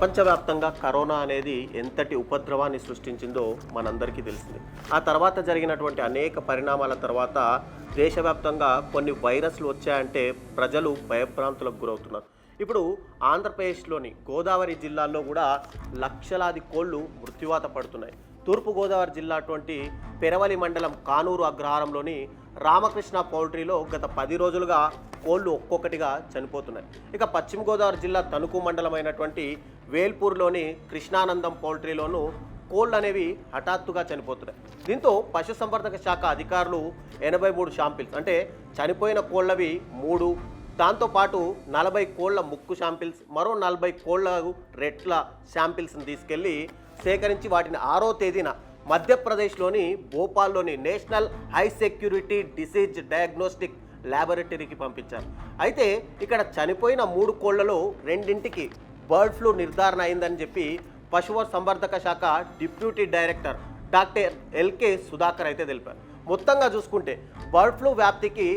ప్రపంచవ్యాప్తంగా కరోనా అనేది ఎంతటి ఉపద్రవాన్ని సృష్టించిందో మనందరికీ తెలిసింది. ఆ తర్వాత జరిగినటువంటి అనేక పరిణామాల తర్వాత దేశవ్యాప్తంగా కొన్ని వైరస్లు వచ్చాయంటే ప్రజలు భయభ్రాంతులకు గురవుతున్నారు. ఇప్పుడు ఆంధ్రప్రదేశ్లోని గోదావరి జిల్లాల్లో కూడా లక్షలాది కోళ్ళు మృత్యువాత పడుతున్నాయి. తూర్పుగోదావరి జిల్లా అటువంటి పెరవలి మండలం కానూరు అగ్రహారంలోని రామకృష్ణ పౌల్ట్రీలో గత 10 రోజులుగా కోళ్ళు ఒక్కొక్కటిగా చనిపోతున్నాయి. ఇక పశ్చిమ గోదావరి జిల్లా తణుకు మండలమైనటువంటి వేల్పూర్లోని కృష్ణానందం పౌల్ట్రీలోనూ కోళ్ళు అనేవి హఠాత్తుగా చనిపోతున్నాయి. దీంతో పశుసంవర్ధక శాఖ అధికారులు 83 శాంపిల్స్ అంటే చనిపోయిన కోళ్ళవి 3, దాంతోపాటు 40 కోళ్ల ముక్కు శాంపిల్స్, మరో 40 కోళ్ల రెట్ల శాంపిల్స్ని తీసుకెళ్లి సేకరించి వాటిని 6వ తేదీన మధ్యప్రదేశ్లోని భోపాల్లోని national high security disease diagnostic ల్యాబొరేటరీకి పంపించారు. అయితే ఇక్కడ చనిపోయిన 3 కోళ్లలో 2ంటికి బర్డ్ ఫ్లూ నిర్ధారణ అయిందని చెప్పి పశువు సంవర్ధక శాఖ deputy director doctor LK Sudhakar అయితే తెలిపారు. మొత్తంగా చూసుకుంటే బర్డ్ ఫ్లూ వ్యాప్తికి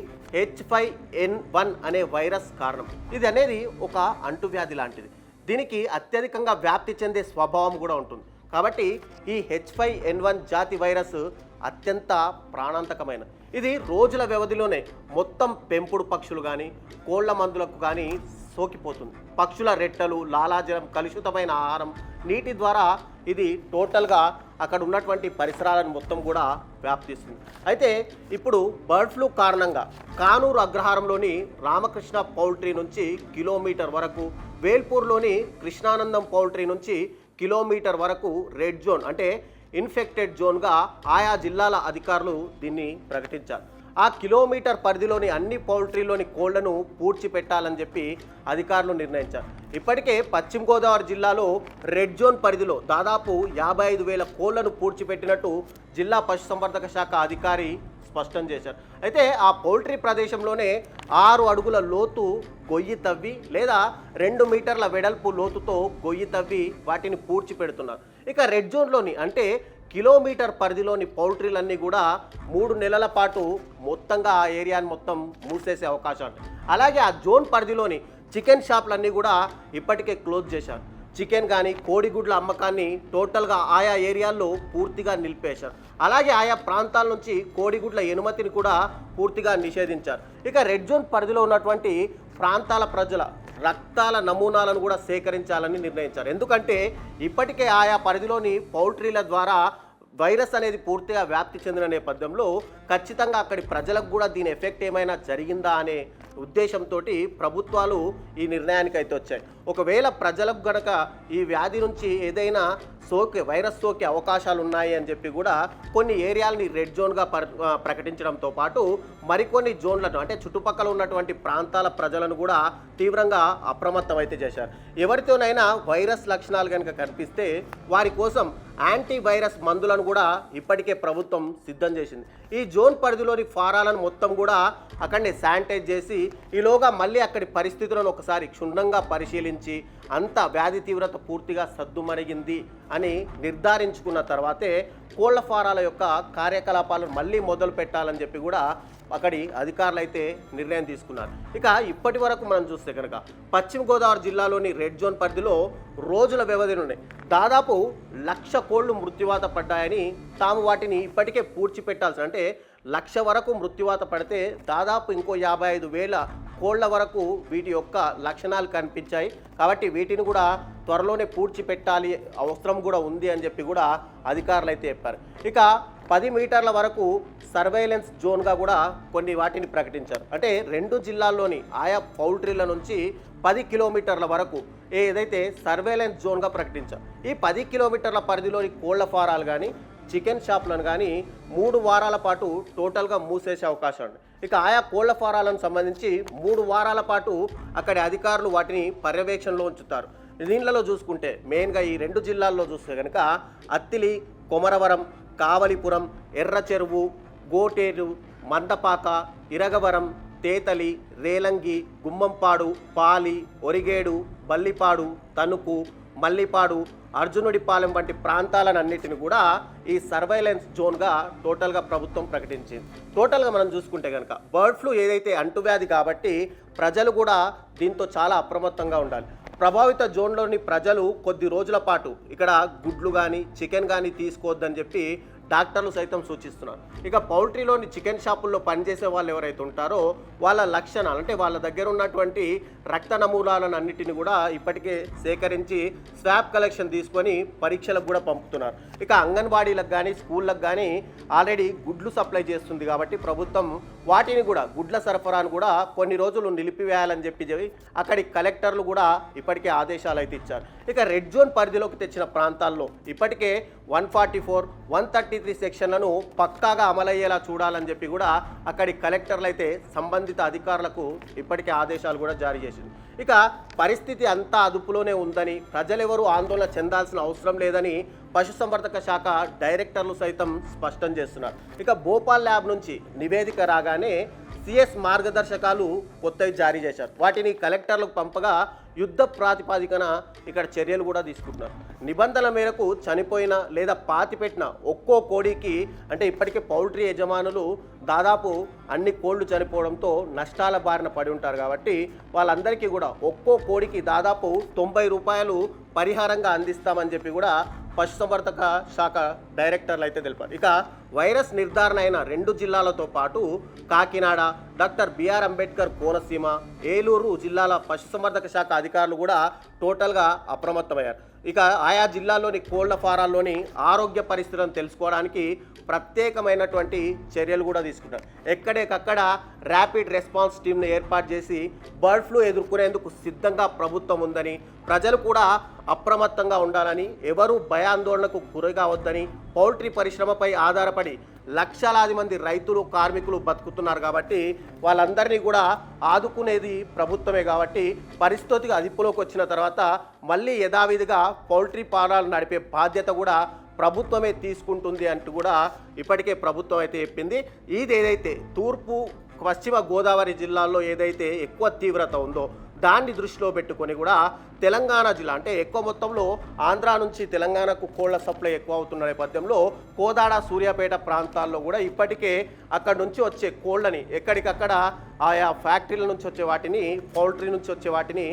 H5N1 అనే వైరస్ కారణం. ఇది అనేది ఒక అంటువ్యాధి లాంటిది. దీనికి అత్యధికంగా వ్యాప్తి చెందే స్వభావం కూడా ఉంటుంది. కాబట్టి ఈ H5N1 జాతి వైరస్ అత్యంత ప్రాణాంతకమైన ఇది రోజుల వ్యవధిలోనే మొత్తం పెంపుడు పక్షులు కానీ కోళ్ల మందులకు కానీ సోకిపోతుంది. పక్షుల రెట్టలు, లాలాజలం, కలుషితమైన ఆహారం, నీటి ద్వారా ఇది టోటల్గా అక్కడ ఉన్నటువంటి పరిసరాలను మొత్తం కూడా వ్యాప్తిస్తుంది. అయితే ఇప్పుడు బర్డ్ ఫ్లూ కారణంగా కానూరు అగ్రహారంలోని రామకృష్ణ పౌల్ట్రీ నుంచి కిలోమీటర్ వరకు, వేల్పూర్లోని కృష్ణానందం పౌల్ట్రీ నుంచి కిలోమీటర్ వరకు రెడ్ జోన్ అంటే ఇన్ఫెక్టెడ్ జోన్గా ఆయా జిల్లాల అధికారులు దీన్ని ప్రకటించారు. ఆ కిలోమీటర్ పరిధిలోని అన్ని పౌల్ట్రీలోని కోళ్లను పూడ్చిపెట్టాలని చెప్పి అధికారులు నిర్ణయించారు. ఇప్పటికే పశ్చిమ గోదావరి జిల్లాలో రెడ్ జోన్ పరిధిలో దాదాపు 55,000 కోళ్లను పూడ్చిపెట్టినట్టు జిల్లా పశుసంవర్ధక శాఖ అధికారి స్పష్టం చేశారు. అయితే ఆ పౌల్ట్రీ ప్రదేశంలోనే 6 అడుగుల లోతు గొయ్యి తవ్వి లేదా 2 మీటర్ల వెడల్పు లోతుతో గొయ్యి తవ్వి వాటిని పూడ్చిపెడుతున్నారు. ఇక రెడ్ జోన్లోని అంటే కిలోమీటర్ పరిధిలోని పౌల్ట్రీలన్నీ కూడా 3 నెలల పాటు మొత్తంగా ఆ ఏరియాని మొత్తం మూసేసే అవకాశం ఉంది. అలాగే ఆ జోన్ పరిధిలోని చికెన్ షాపులన్నీ కూడా ఇప్పటికే క్లోజ్ చేశారు. చికెన్ కానీ కోడిగుడ్ల అమ్మకాన్ని టోటల్గా ఆయా ఏరియాల్లో పూర్తిగా నిలిపేశారు. అలాగే ఆయా ప్రాంతాల నుంచి కోడిగుడ్ల ఎనుమతిని కూడా పూర్తిగా నిషేధించారు. ఇక రెడ్ జోన్ పరిధిలో ఉన్నటువంటి ప్రాంతాల ప్రజల రక్తాల నమూనాలను కూడా సేకరించాలని నిర్ణయించారు. ఎందుకంటే ఇప్పటికే ఆయా పరిధిలోని పౌల్ట్రీల ద్వారా వైరస్ అనేది పూర్తిగా వ్యాప్తి చెందిన నేపథ్యంలో ఖచ్చితంగా అక్కడి ప్రజలకు కూడా దీని ఎఫెక్ట్ ఏమైనా జరిగిందా అనే ఉద్దేశంతో ప్రభుత్వాలు ఈ నిర్ణయానికి అయితే వచ్చాయి. ఒకవేళ ప్రజలకు గనక ఈ వ్యాధి నుంచి ఏదైనా వైరస్ సోకే అవకాశాలు ఉన్నాయి అని చెప్పి కూడా కొన్ని ఏరియాలని రెడ్ జోన్గా ప్రకటించడంతో పాటు మరికొన్ని జోన్లను అంటే చుట్టుపక్కల ఉన్నటువంటి ప్రాంతాల ప్రజలను కూడా తీవ్రంగా అప్రమత్తం అయితే చేశారు. ఎవరితోనైనా వైరస్ లక్షణాలు కనుక కనిపిస్తే వారి కోసం యాంటీవైరస్ మందులను కూడా ఇప్పటికే ప్రభుత్వం సిద్ధం చేసింది. ఈ జోన్ పరిధిలోని ఫారాలను మొత్తం కూడా అక్కడనే శానిటైజ్ చేసి ఈలోగా మళ్ళీ అక్కడి పరిస్థితులను ఒకసారి క్షుణ్ణంగా పరిశీలించి అంత వ్యాధి తీవ్రత పూర్తిగా సద్దుమణిగింది అని నిర్ధారించుకున్న తర్వాతే కోళ్ల ఫారాల యొక్క కార్యకలాపాలను మళ్ళీ మొదలు పెట్టాలని చెప్పి కూడా అక్కడి అధికారులు అయితే నిర్ణయం తీసుకున్నారు. ఇక ఇప్పటి వరకు మనం చూస్తే కనుక పశ్చిమ గోదావరి జిల్లాలోని రెడ్ జోన్ పరిధిలో రోజుల వ్యవధిలోనే దాదాపు 1,00,000 కోళ్లు మృత్యువాత పడ్డాయని, తాము వాటిని ఇప్పటికే పూడ్చిపెట్టాల్సి అంటే 1,00,000 వరకు మృత్యువాత పడితే దాదాపు ఇంకో 55,000 కోళ్ల వరకు వీటి యొక్క లక్షణాలు కనిపించాయి. కాబట్టి వీటిని కూడా త్వరలోనే పూడ్చిపెట్టాలి అవసరం కూడా ఉంది అని చెప్పి కూడా అధికారులు అయితే చెప్పారు. ఇక 10 మీటర్ల వరకు సర్వేలెన్స్ జోన్గా కూడా కొన్ని వాటిని ప్రకటించారు. అంటే 2 జిల్లాల్లోని ఆయా పౌల్ట్రీల నుంచి 10 కిలోమీటర్ల వరకు ఏదైతే సర్వేలెన్స్ జోన్గా ప్రకటించారు. ఈ 10 కిలోమీటర్ల పరిధిలోని కోళ్ల ఫారాలు కానీ చికెన్ షాపులను కానీ 3 వారాల పాటు టోటల్గా మూసేసే అవకాశం ఉంది. ఇక ఆయా కోళ్ల ఫారాలను సంబంధించి 3 వారాల పాటు అక్కడి అధికారులు వాటిని పర్యవేక్షణలో ఉంచుతారు. దీనిలో చూసుకుంటే మెయిన్గా ఈ 2 జిల్లాల్లో చూస్తే కనుక అత్తిలి, కొమరవరం, కావలిపురం, ఎర్ర చెరువు, గోటేరు, మందపాక, ఇరగవరం, తేతలి, రేలంగి, గుమ్మంపాడు, పాలి, ఒరిగేడు, బల్లిపాడు, తణుకు, మల్లిపాడు, అర్జునుడిపాలెం వంటి ప్రాంతాలన్నింటిని కూడా ఈ సర్వైలెన్స్ జోన్గా టోటల్గా ప్రభుత్వం ప్రకటించింది. టోటల్గా మనం చూసుకుంటే కనుక బర్డ్ ఫ్లూ ఏదైతే అంటువ్యాధి కాబట్టి ప్రజలు కూడా దీంతో చాలా అప్రమత్తంగా ఉండాలి. ప్రభావిత జోన్లోని ప్రజలు కొద్ది రోజుల పాటు ఇక్కడ గుడ్లు కానీ చికెన్ కానీ తీసుకోవద్దని చెప్పి డాక్టర్లు సైతం సూచిస్తున్నారు. ఇక పౌల్ట్రీలోని చికెన్ షాపుల్లో పనిచేసే వాళ్ళు ఎవరైతే ఉంటారో వాళ్ళ లక్షణాలు అంటే వాళ్ళ దగ్గర ఉన్నటువంటి రక్త నమూనాలను అన్నిటిని కూడా ఇప్పటికే సేకరించి స్వాబ్ కలెక్షన్ తీసుకొని పరీక్షలకు కూడా పంపుతున్నారు. ఇక అంగన్వాడీలకు కానీ స్కూళ్ళకు కానీ ఆల్రెడీ గుడ్లు సప్లై చేస్తుంది కాబట్టి ప్రభుత్వం వాటిని కూడా గుడ్ల సరఫరాను కూడా కొన్ని రోజులు నిలిపివేయాలని చెప్పి అక్కడి కలెక్టర్లు కూడా ఇప్పటికే ఆదేశాలు అయితే ఇచ్చారు. ఇక రెడ్ జోన్ పరిధిలోకి తెచ్చిన ప్రాంతాల్లో ఇప్పటికే 144, 133 సెక్షన్లను పక్కాగా అమలయ్యేలా చూడాలని చెప్పి కూడా అక్కడి కలెక్టర్లు అయితే సంబంధిత అధికారులకు ఇప్పటికే ఆదేశాలు కూడా జారీ చేసింది. ఇక పరిస్థితి అంతా అదుపులోనే ఉందని ప్రజలెవరూ ఆందోళన చెందాల్సిన అవసరం లేదని పశుసంవర్ధక శాఖ డైరెక్టర్లు సైతం స్పష్టం చేస్తున్నారు. ఇక భోపాల్ ల్యాబ్ నుంచి నివేదిక రాగానే సిఎస్ మార్గదర్శకాలు కొత్తవి జారీ చేశారు. వాటిని కలెక్టర్లకు పంపగా యుద్ధ ప్రాతిపాదికన ఇక్కడ చర్యలు కూడా తీసుకుంటున్నారు. నిబంధనల మేరకు చనిపోయిన లేదా పాతిపెట్టిన ఒక్కో కోడికి అంటే ఇప్పటికే పౌల్ట్రీ యజమానులు దాదాపు అన్ని కోళ్లు చనిపోవడంతో నష్టాల బారిన పడి ఉంటారు కాబట్టి వాళ్ళందరికీ కూడా ఒక్కో కోడికి దాదాపు 90 రూపాయలు పరిహారంగా అందిస్తామని చెప్పి కూడా పశుసంవర్ధక శాఖ డైరెక్టర్లు అయితే తెలిపారు. ఇక వైరస్ నిర్ధారణ అయిన 2 జిల్లాలతో పాటు కాకినాడ, డాక్టర్ బిఆర్ అంబేద్కర్ కోనసీమ, ఏలూరు జిల్లాల పశుసంవర్ధక శాఖ అధికారులు కూడా టోటల్గా అప్రమత్తమయ్యారు. ఇక ఆయా జిల్లాల్లోని కోళ్ల ఫారాల్లోని ఆరోగ్య పరిస్థితులను తెలుసుకోవడానికి ప్రత్యేకమైనటువంటి చర్యలు కూడా తీసుకుంటారు. ఎక్కడికక్కడ ర్యాపిడ్ రెస్పాన్స్ టీంను ఏర్పాటు చేసి బర్డ్ ఫ్లూ ఎదుర్కొనేందుకు సిద్ధంగా ప్రభుత్వం ఉందని, ప్రజలు కూడా అప్రమత్తంగా ఉండాలని, ఎవరూ భయాందోళనకు గురికావద్దని, పౌల్ట్రీ పరిశ్రమపై ఆధారపడి లక్షలాది మంది రైతులు కార్మికులు బతుకుతున్నారు కాబట్టి వాళ్ళందరినీ కూడా ఆదుకునేది ప్రభుత్వమే కాబట్టి పరిస్థితికి అదుపులోకి వచ్చిన తర్వాత మళ్ళీ యథావిధిగా పౌల్ట్రీ ఫారాలు నడిపే బాధ్యత కూడా ప్రభుత్వమే తీసుకుంటుంది అంటూ కూడా ఇప్పటికే ప్రభుత్వం అయితే చెప్పింది. ఇది ఏదైతే తూర్పు పశ్చిమ గోదావరి జిల్లాల్లో ఏదైతే ఎక్కువ తీవ్రత ఉందో దాన్ని దృష్టిలో పెట్టుకొని కూడా తెలంగాణ జిల్లా అంటే ఎక్కువ మొత్తంలో ఆంధ్ర నుంచి తెలంగాణకు కోళ్ల సప్లై ఎక్కువ అవుతున్న నేపథ్యంలో కోదాడ, సూర్యాపేట ప్రాంతాల్లో కూడా ఇప్పటికే అక్కడ నుంచి వచ్చే కోళ్లని ఎక్కడికక్కడ ఆయా ఫ్యాక్టరీల నుంచి వచ్చే వాటిని, పౌల్ట్రీ నుంచి వచ్చే వాటిని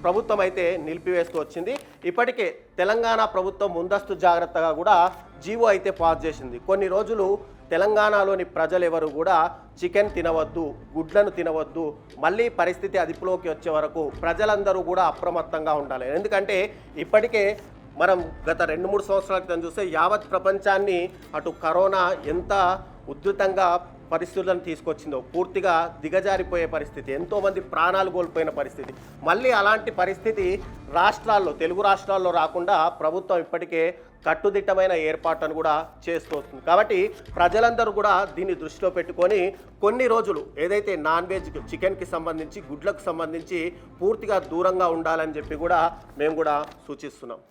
ప్రభుత్వం అయితే నిలిపివేస్తూ వచ్చింది. ఇప్పటికే తెలంగాణ ప్రభుత్వం ముందస్తు జాగ్రత్తగా కూడా జీవో అయితే పాస్ చేసింది. కొన్ని రోజులు తెలంగాణలోని ప్రజలెవరు కూడా చికెన్ తినవద్దు, గుడ్లను తినవద్దు, మళ్ళీ పరిస్థితి అదుపులోకి వచ్చే వరకు ప్రజలందరూ కూడా అప్రమత్తంగా ఉండాలి. ఎందుకంటే ఇప్పటికే మనం గత 2-3 సంవత్సరాల క్రితం చూస్తే యావత్ ప్రపంచాన్ని అటు కరోనా ఎంత ఉధృతంగా పరిస్థితులను తీసుకొచ్చిందో, పూర్తిగా దిగజారిపోయే పరిస్థితి, ఎంతోమంది ప్రాణాలు కోల్పోయిన పరిస్థితి, మళ్ళీ అలాంటి పరిస్థితి రాష్ట్రాల్లో, తెలుగు రాష్ట్రాల్లో రాకుండా ప్రభుత్వం ఇప్పటికే కట్టుదిట్టమైన ఏర్పాట్లను కూడా చేస్తూ వస్తుంది. కాబట్టి ప్రజలందరూ కూడా దీన్ని దృష్టిలో పెట్టుకొని కొన్ని రోజులు ఏదైతే నాన్ వెజ్ చికెన్కి సంబంధించి, గుడ్లకు సంబంధించి పూర్తిగా దూరంగా ఉండాలని చెప్పి కూడా మేము కూడా సూచిస్తున్నాం.